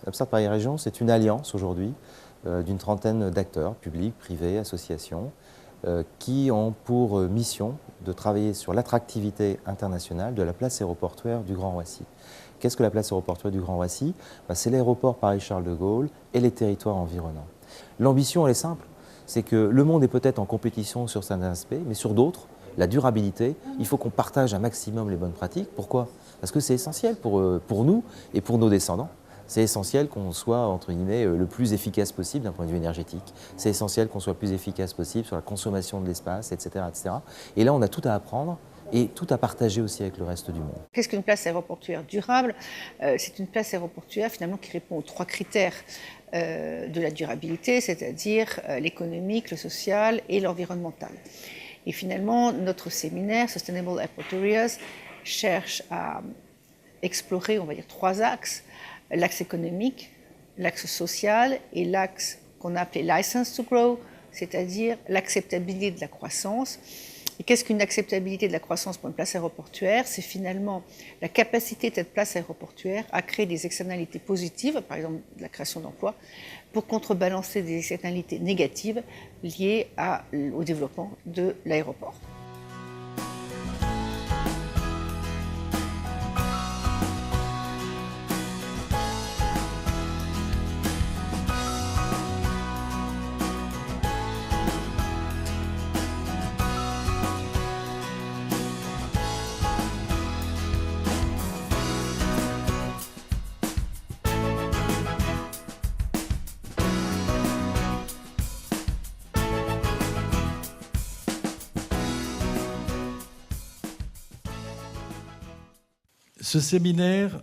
Upstart Paris Région, c'est une alliance aujourd'hui d'une trentaine d'acteurs, publics, privés, associations, qui ont pour mission de travailler sur l'attractivité internationale de la place aéroportuaire du Grand Roissy. Qu'est-ce que la place aéroportuaire du Grand Roissy? C'est l'aéroport Paris-Charles de Gaulle et les territoires environnants. L'ambition, elle est simple, c'est que le monde est peut-être en compétition sur certains aspects, mais sur d'autres, la durabilité, il faut qu'on partage un maximum les bonnes pratiques. Pourquoi? Parce que c'est essentiel pour nous et pour nos descendants. C'est essentiel qu'on soit, entre guillemets, le plus efficace possible d'un point de vue énergétique. C'est essentiel qu'on soit plus efficace possible sur la consommation de l'espace, etc., etc. Et là, on a tout à apprendre et tout à partager aussi avec le reste du monde. Qu'est-ce qu'une place aéroportuaire durable? C'est une place aéroportuaire finalement qui répond aux 3 critères de la durabilité, c'est-à-dire l'économique, le social et l'environnemental. Et finalement, notre séminaire Sustainable Airport Areas cherche à explorer, on va dire, 3 axes. L'axe économique, l'axe social et l'axe qu'on a appelé license to grow, c'est-à-dire l'acceptabilité de la croissance. Et qu'est-ce qu'une acceptabilité de la croissance pour une place aéroportuaire? C'est finalement la capacité de cette place aéroportuaire à créer des externalités positives, par exemple la création d'emplois, pour contrebalancer des externalités négatives liées au développement de l'aéroport. Ce séminaire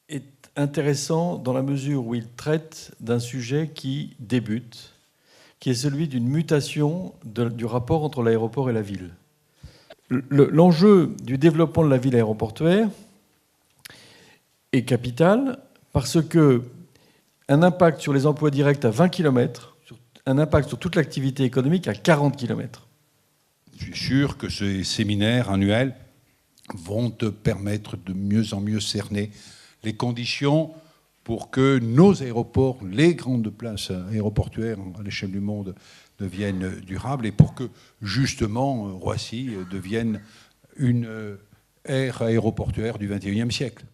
est intéressant dans la mesure où il traite d'un sujet qui débute, qui est celui d'une mutation du rapport entre l'aéroport et la ville. L'enjeu du développement de la ville aéroportuaire est capital parce qu'un impact sur les emplois directs à 20 km, un impact sur toute l'activité économique à 40 km. Je suis sûr que ces séminaires annuels vont te permettre de mieux en mieux cerner les conditions pour que nos aéroports, les grandes places aéroportuaires à l'échelle du monde, deviennent durables et pour que, justement, Roissy devienne une aire aéroportuaire du XXIe siècle.